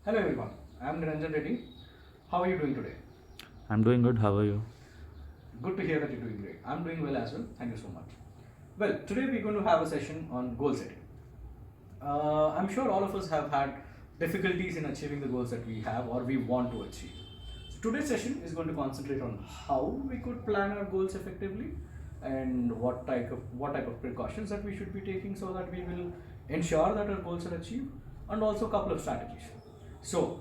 Hello everyone, I am Niranjan Reddy. How are you doing today? I'm doing good. How are you? Good to hear that you're doing great. I'm doing well as well. Thank you so much. Well, today we're going to have a session on goal setting. I'm sure all of us have had difficulties in achieving the goals that we have or we want to achieve. So today's session is going to concentrate on how we could plan our goals effectively and what type of precautions that we should be taking so that we will ensure that our goals are achieved, and also a couple of strategies. So,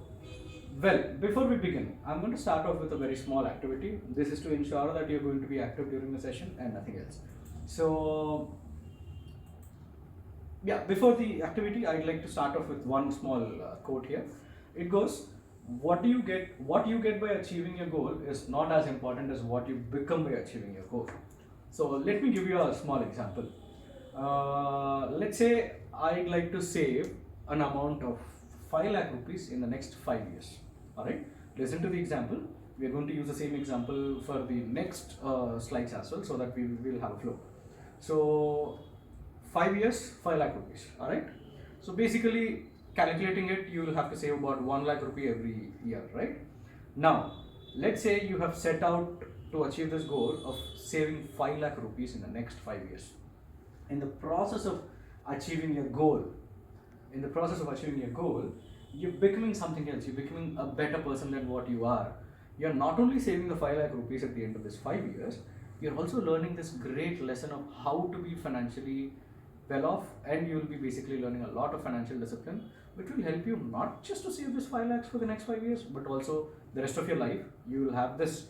well, before we begin, I'm going to start off with a very small activity. This is to ensure that you're going to be active during the session and nothing else. So, yeah, before the activity, I'd like to start off with one small quote here. It goes, what you get by achieving your goal is not as important as what you become by achieving your goal. So let me give you a small example. Let's say I'd like to save an amount of 5 lakh rupees in the next 5 years. All right, listen to the example. We are going to use the same example for the next slides as well, so that we will have a flow. So 5 years, 5 lakh rupees. All right. So basically, calculating it, you will have to save about 1 lakh rupee every year, right? Now, let's say you have set out to achieve this goal of saving 5 lakh rupees in the next 5 years. In the process of achieving your goal, you're becoming something else. You're becoming a better person than what you are. You're not only saving the 5 lakh rupees at the end of this 5 years, you're also learning this great lesson of how to be financially well off, and you'll be basically learning a lot of financial discipline, which will help you not just to save this 5 lakhs for the next 5 years, but also the rest of your life. You will have this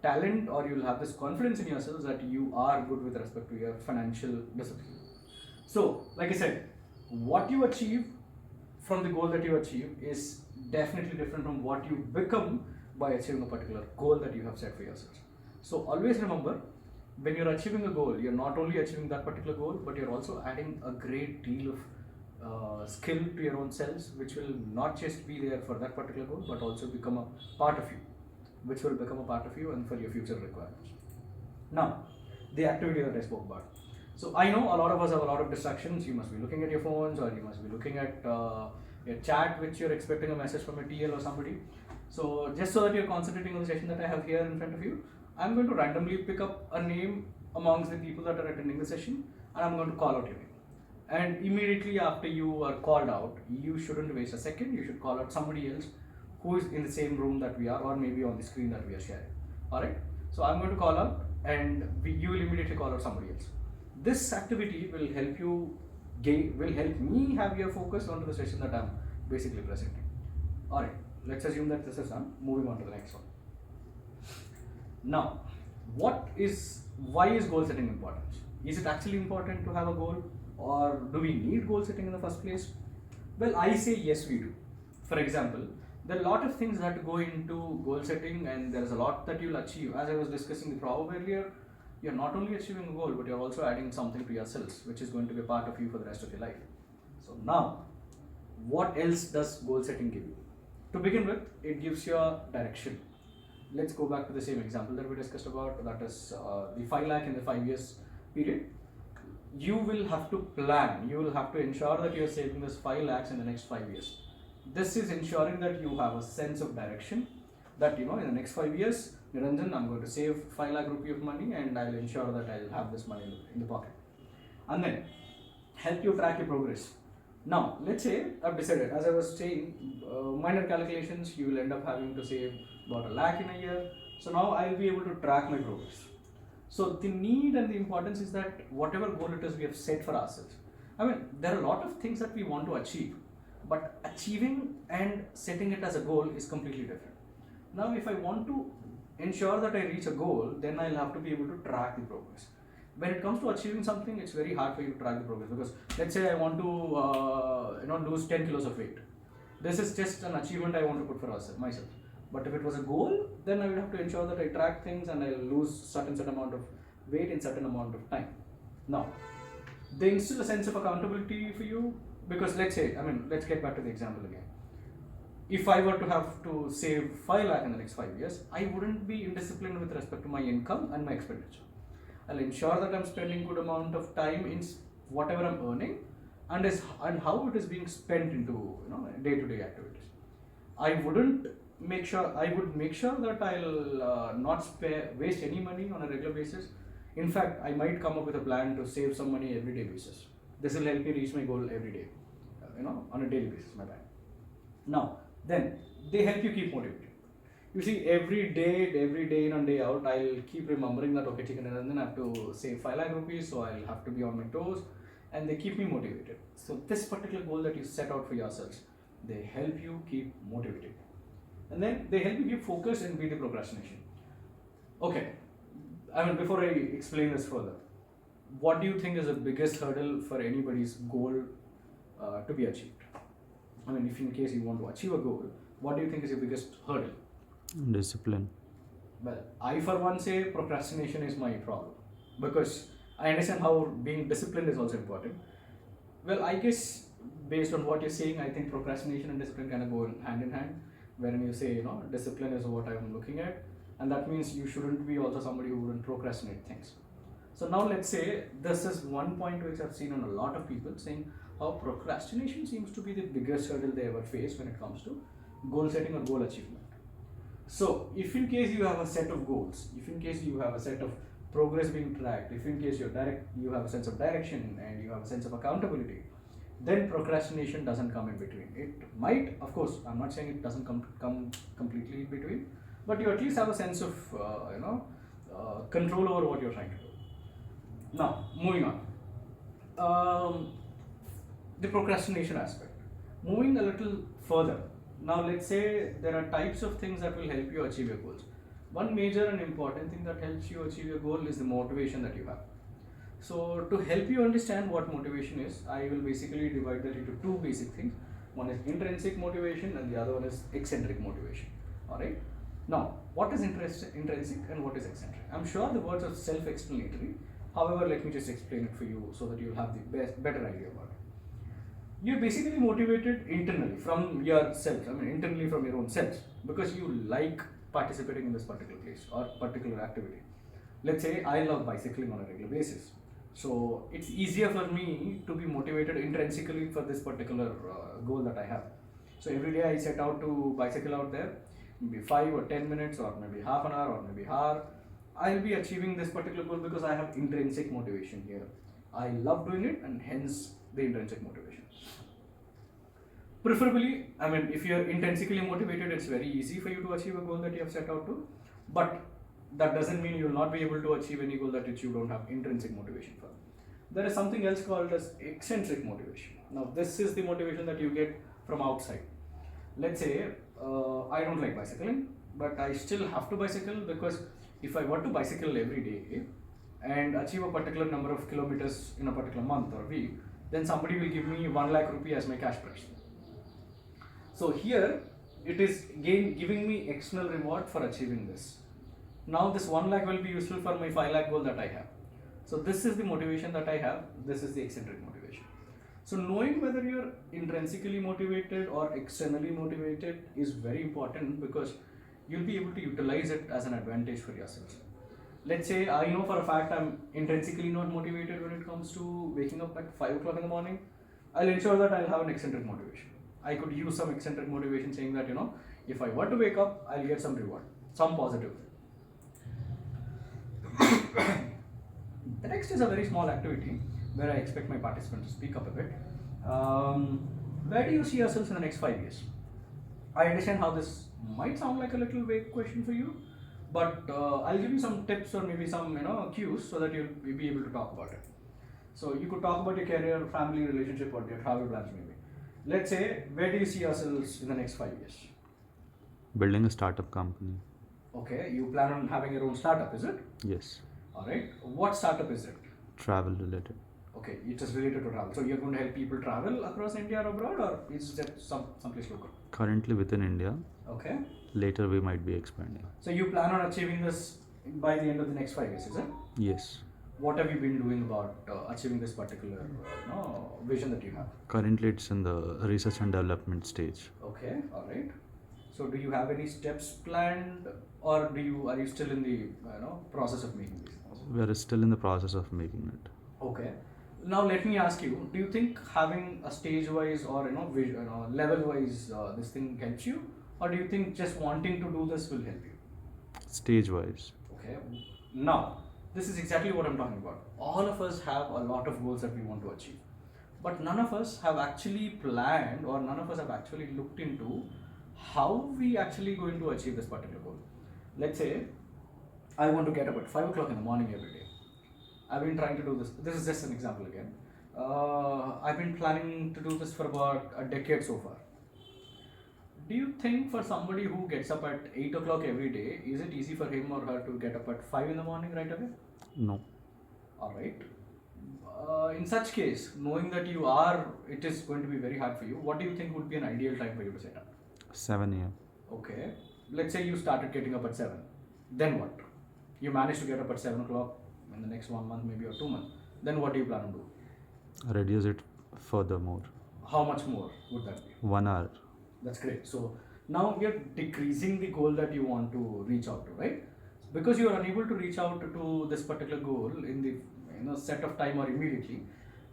talent, or you will have this confidence in yourselves that you are good with respect to your financial discipline. So, like I said, what you achieve from the goal that you achieve is definitely different from what you become by achieving a particular goal that you have set for yourselves. So always remember, when you're achieving a goal, you're not only achieving that particular goal, but you're also adding a great deal of skill to your own selves, which will not just be there for that particular goal, but also become a part of you, which will become a part of you and for your future requirements. Now, the activity that I spoke about. So I know a lot of us have a lot of distractions. You must be looking at your phones, or you must be looking at your chat, which you're expecting a message from a TL or somebody. So just so that you're concentrating on the session that I have here in front of you, I'm going to randomly pick up a name amongst the people that are attending the session, and I'm going to call out your name. And immediately after you are called out, you shouldn't waste a second. You should call out somebody else who is in the same room that we are, or maybe on the screen that we are sharing. All right. So I'm going to call out, and you will immediately call out somebody else. This activity will help you will help me have your focus onto the session that I'm basically presenting. All right. Let's assume that this is done. Moving on to the next one. Now, why is goal setting important? Is it actually important to have a goal, or do we need goal setting in the first place? Well, I say yes, we do. For example, there are a lot of things that go into goal setting, and there's a lot that you'll achieve. As I was discussing the proverb earlier, you're not only achieving a goal, but you're also adding something to yourselves, which is going to be a part of you for the rest of your life. So now, what else does goal setting give you? To begin with, it gives you a direction. Let's go back to the same example that we discussed about, that is the 5 lakh in the 5 years period. You will have to plan, you will have to ensure that you're saving this 5 lakhs in the next 5 years. This is ensuring that you have a sense of direction, that in the next 5 years, Niranjan, I'm going to save 5 lakh rupee of money, and I'll ensure that I'll have this money in the pocket. And then help you track your progress. Now, let's say I've decided, as I was saying, minor calculations, you will end up having to save about a lakh in a year. So now I'll be able to track my progress. So the need and the importance is that whatever goal it is we have set for ourselves. I mean, there are a lot of things that we want to achieve, but achieving and setting it as a goal is completely different. Now, if I want to ensure that I reach a goal, then I'll have to be able to track the progress. When it comes to achieving something, it's very hard for you to track the progress, because let's say I want to lose 10 kilos of weight. This is just an achievement I want to put for myself. But if it was a goal, then I would have to ensure that I track things and I'll lose certain amount of weight in certain amount of time. Now, there is still a sense of accountability for you, because let's get back to the example again. If I were to have to save 5 lakh in the next 5 years, I wouldn't be indisciplined with respect to my income and my expenditure. I'll ensure that I'm spending good amount of time in whatever I'm earning, and how it is being spent into day-to-day activities. I would make sure that I'll not waste any money on a regular basis. In fact, I might come up with a plan to save some money every day basis. This will help me reach my goal every day, on a daily basis, my bad. Now, then they help you keep motivated. You see, every day in and day out, I'll keep remembering that okay, chicken and then I have to save 5 lakh rupees, so I'll have to be on my toes, and they keep me motivated. So this particular goal that you set out for yourselves, they help you keep motivated, and then they help you keep focused and beat the procrastination. Okay, before I explain this further, what do you think is the biggest hurdle for anybody's goal to be achieved? If in case you want to achieve a goal, what do you think is your biggest hurdle? Discipline. Well, I for one say procrastination is my problem, because I understand how being disciplined is also important. Well, I guess based on what you're saying, I think procrastination and discipline kind of go hand in hand. Wherein you say, discipline is what I'm looking at, and that means you shouldn't be also somebody who wouldn't procrastinate things. So now let's say this is one point which I've seen on a lot of people saying how procrastination seems to be the biggest hurdle they ever face when it comes to goal setting or goal achievement. So if in case you have a set of goals, if in case you have a set of progress being tracked, if in case you have a sense of direction and you have a sense of accountability, then procrastination doesn't come in between. It might, of course, I'm not saying it doesn't come completely in between, but you at least have a sense of control over what you're trying to do. Now, moving on, the procrastination aspect. Moving a little further. Now, let's say there are types of things that will help you achieve your goals. One major and important thing that helps you achieve your goal is the motivation that you have. So, to help you understand what motivation is, I will basically divide that into two basic things. One is intrinsic motivation and the other one is eccentric motivation. Alright? Now, what is intrinsic and what is eccentric? I'm sure the words are self-explanatory. However, let me just explain it for you so that you'll have the better idea about it. You're basically motivated internally from yourself, internally from your own self, because you like participating in this particular place or particular activity. Let's say I love bicycling on a regular basis. So it's easier for me to be motivated intrinsically for this particular goal that I have. So every day I set out to bicycle out there, maybe 5 or 10 minutes or maybe half an hour or maybe hour. I'll be achieving this particular goal because I have intrinsic motivation here. I love doing it, and hence the intrinsic motivation. Preferably, if you're intrinsically motivated, it's very easy for you to achieve a goal that you have set out to, but that doesn't mean you'll not be able to achieve any goal that you don't have intrinsic motivation for. There is something else called as eccentric motivation. Now, this is the motivation that you get from outside. Let's say I don't like bicycling, but I still have to bicycle because if I want to bicycle every day and achieve a particular number of kilometers in a particular month or week, then somebody will give me 1 lakh rupee as my cash prize. So here it is giving me external reward for achieving this. Now this 1 lakh will be useful for my 5 lakh goal that I have. So this is the motivation that I have. This is the eccentric motivation. So knowing whether you're intrinsically motivated or externally motivated is very important, because you'll be able to utilize it as an advantage for yourself. Let's say I know for a fact I'm intrinsically not motivated when it comes to waking up at 5 o'clock in the morning. I'll ensure that I'll have an eccentric motivation. I could use some eccentric motivation saying that, if I want to wake up, I'll get some reward, some positive. The next is a very small activity where I expect my participants to speak up a bit. Where do you see yourselves in the next 5 years? I understand how this might sound like a little vague question for you, but I'll give you some tips or maybe some cues so that you'll be able to talk about it. So you could talk about your career, family, relationship, or your travel plans maybe. Let's say, where do you see yourselves in the next 5 years? Building a startup company. Okay, you plan on having your own startup, is it? Yes. Alright, what startup is it? Travel related. Okay, it is related to travel. So you're going to help people travel across India or abroad, or is it someplace local? Currently within India. Okay. Later we might be expanding. So you plan on achieving this by the end of the next 5 years, is it? Yes. What have you been doing about achieving this particular vision that you have? Currently it's in the research and development stage. Okay, alright. So do you have any steps planned, or are you still in the process of making these? We are still in the process of making it. Okay. Now let me ask you, do you think having a stage wise or level wise this thing helps you, or do you think just wanting to do this will help you? Stage wise. Okay. Now, this is exactly what I'm talking about. All of us have a lot of goals that we want to achieve, but none of us have actually planned, or none of us have actually looked into how we actually going to achieve this particular goal. Let's say I want to get up at 5 o'clock in the morning every day. I've been trying to do this. This is just an example again. I've been planning to do this for about a decade so far. Do you think for somebody who gets up at 8 o'clock every day, is it easy for him or her to get up at 5 in the morning right away? No. Alright. In such case, knowing that it is going to be very hard for you, what do you think would be an ideal time for you to set up? 7 a.m. Okay. Let's say you started getting up at 7. Then what? You managed to get up at 7 o'clock in the next 1 month, maybe, or 2 months. Then what do you plan to do? Reduce it furthermore. How much more would that be? 1 hour. That's great. So now you're decreasing the goal that you want to reach out to, right? Because you are unable to reach out to this particular goal in the set of time or immediately,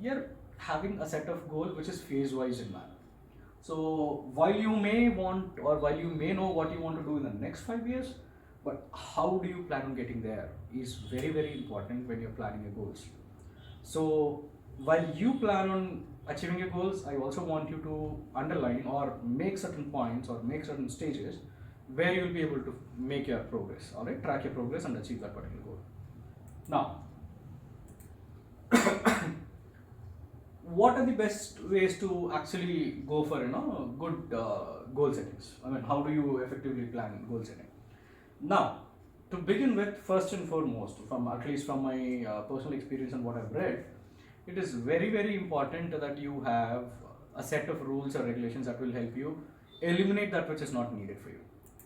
you're having a set of goal which is phase wise in manner. So while you may want, or while you may know what you want to do in the next 5 years, but how do you plan on getting there is very, very important when you're planning your goals. So while you plan on achieving your goals, I also want you to underline or make certain points or make certain stages where you will be able to make your progress, alright, track your progress and achieve that particular goal. Now, what are the best ways to actually go for good goal settings? I mean, how do you effectively plan goal setting? Now, to begin with, first and foremost, at least from my personal experience and what I've read, it is very, very important that you have a set of rules or regulations that will help you eliminate that which is not needed for you.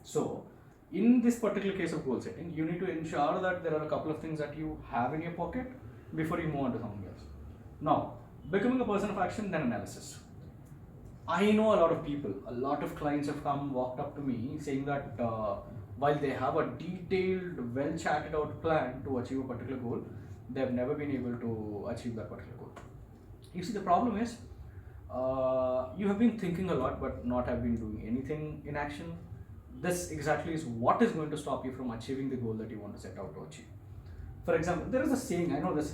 So, in this particular case of goal setting, you need to ensure that there are a couple of things that you have in your pocket before you move on to something else. Now, becoming a person of action, then analysis. I know a lot of people, a lot of clients have walked up to me saying that while they have a detailed, well chatted out plan to achieve a particular goal, they have never been able to achieve that particular goal. You see, the problem is you have been thinking a lot but not have been doing anything in action. This exactly is what is going to stop you from achieving the goal that you want to set out to achieve. For example, there is a saying, I know this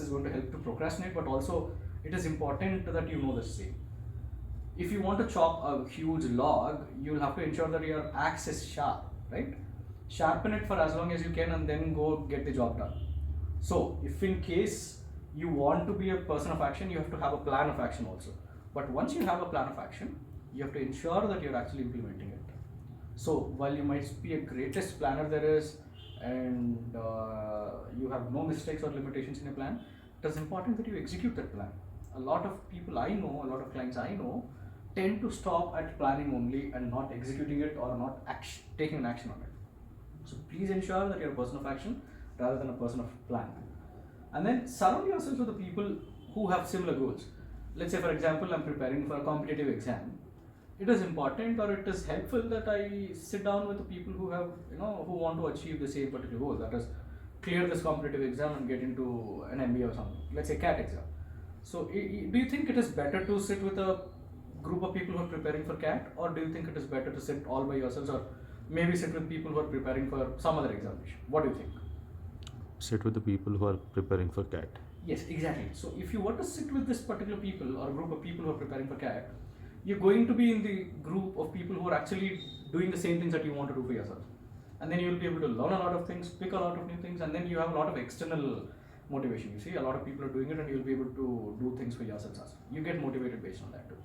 is going to help to procrastinate, but also it is important that you know this saying. If you want to chop a huge log, you will have to ensure that your axe is sharp, right? Sharpen it for as long as you can and then go get the job done. So, if in case you want to be a person of action, you have to have a plan of action also. But once you have a plan of action, you have to ensure that you're actually implementing it. So, while you might be a greatest planner there is, and you have no mistakes or limitations in your plan, it is important that you execute that plan. A lot of people I know, a lot of clients I know, tend to stop at planning only and not executing it or not taking an action on it. So please ensure that you're a person of action rather than a person of plan. And then surround yourself with the people who have similar goals. Let's say, for example, I'm preparing for a competitive exam. It is important or it is helpful that I sit down with the people who have, who want to achieve the same particular goal. That is, clear this competitive exam and get into an MBA or something. Let's say CAT exam. So, do you think it is better to sit with a group of people who are preparing for CAT, or do you think it is better to sit all by yourselves, or maybe sit with people who are preparing for some other examination? What do you think? Sit with the people who are preparing for CAT. Yes, exactly. So if you want to sit with this particular people or group of people who are preparing for CAT, you're going to be in the group of people who are actually doing the same things that you want to do for yourself. And then you'll be able to learn a lot of things, pick a lot of new things, and then you have a lot of external motivation. You see, a lot of people are doing it and you'll be able to do things for yourselves as well. You get motivated based on that too.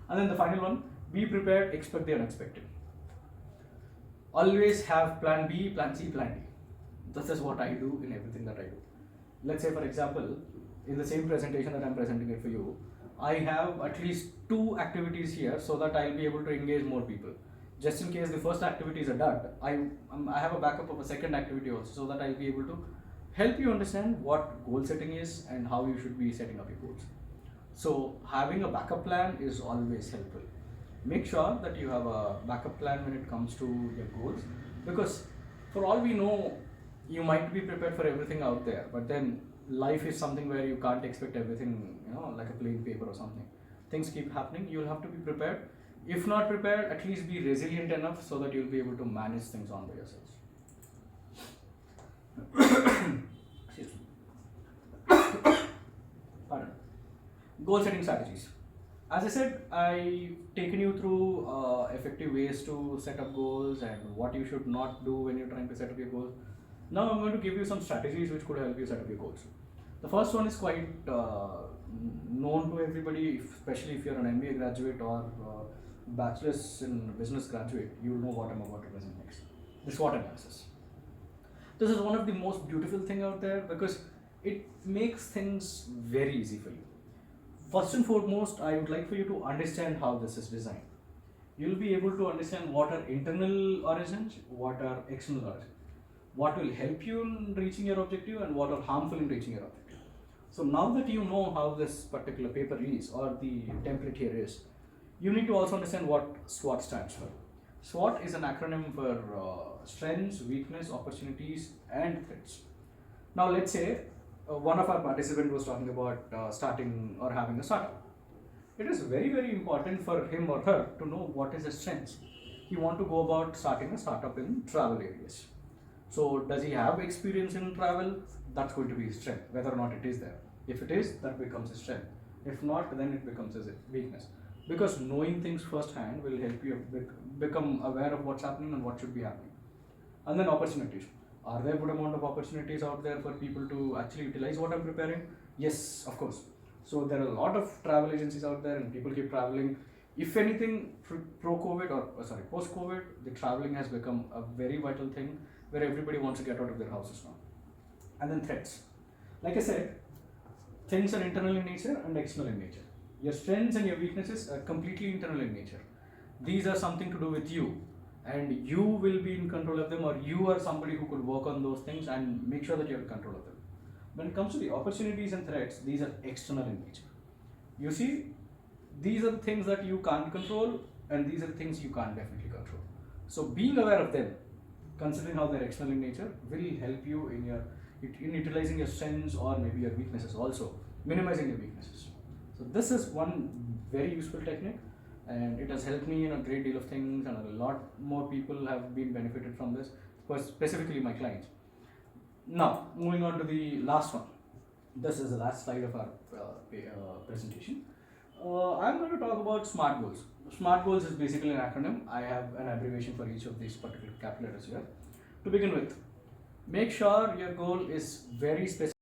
And then the final one, be prepared, expect the unexpected. Always have plan B, plan C, plan D. This is what I do in everything that I do. Let's say, for example, in the same presentation that I'm presenting it for you, I have at least 2 activities here so that I'll be able to engage more people. Just in case the first activity is a dud, I have a backup of a second activity also, so that I'll be able to help you understand what goal setting is and how you should be setting up your goals. So having a backup plan is always helpful. Make sure that you have a backup plan when it comes to your goals, because for all we know, you might be prepared for everything out there, but then life is something where you can't expect everything, like a plain paper or something. Things keep happening. You'll have to be prepared. If not prepared, at least be resilient enough so that you'll be able to manage things on by yourselves. Excuse me. Pardon. Goal setting strategies. As I said, I've taken you through effective ways to set up goals and what you should not do when you're trying to set up your goals. Now I'm going to give you some strategies which could help you set up your goals. The first one is quite known to everybody, especially if you're an MBA graduate or bachelor's in business graduate. You'll know what I'm about to present next. The SWOT analysis. This is one of the most beautiful thing out there because it makes things very easy for you. First and foremost, I would like for you to understand how this is designed. You'll be able to understand what are internal origins, what are external origins, what will help you in reaching your objective and what are harmful in reaching your objective. So now that you know how this particular paper is or the template here is, you need to also understand what SWOT stands for. SWOT is an acronym for strengths, weakness, opportunities and threats. Now let's say one of our participants was talking about starting or having a startup. It is very, very important for him or her to know what is his strengths. He want to go about starting a startup in travel areas. So does he have experience in travel? That's going to be his strength, whether or not it is there. If it is, that becomes his strength. If not, then it becomes his weakness. Because knowing things firsthand will help you become aware of what's happening and what should be happening. And then opportunities. Are there a good amount of opportunities out there for people to actually utilize what I'm preparing? Yes, of course. So there are a lot of travel agencies out there and people keep traveling. If anything, post-COVID, the traveling has become a very vital thing where everybody wants to get out of their houses now. And then threats. Like I said, things are internal in nature and external in nature. Your strengths and your weaknesses are completely internal in nature. These are something to do with you. And you will be in control of them, or you are somebody who could work on those things and make sure that you're in control of them. When it comes to the opportunities and threats, these are external in nature. You see, these are the things that you can't control, and these are the things you can't definitely control. So being aware of them, considering how they're external in nature, will help you in utilizing your strengths or maybe your weaknesses also, minimizing your weaknesses. So this is one very useful technique. And it has helped me in a great deal of things, and a lot more people have been benefited from this, specifically my clients. Now, moving on to the last one. This is the last slide of our presentation. I'm going to talk about SMART goals. SMART goals is basically an acronym. I have an abbreviation for each of these particular capital letters here. To begin with, make sure your goal is very specific.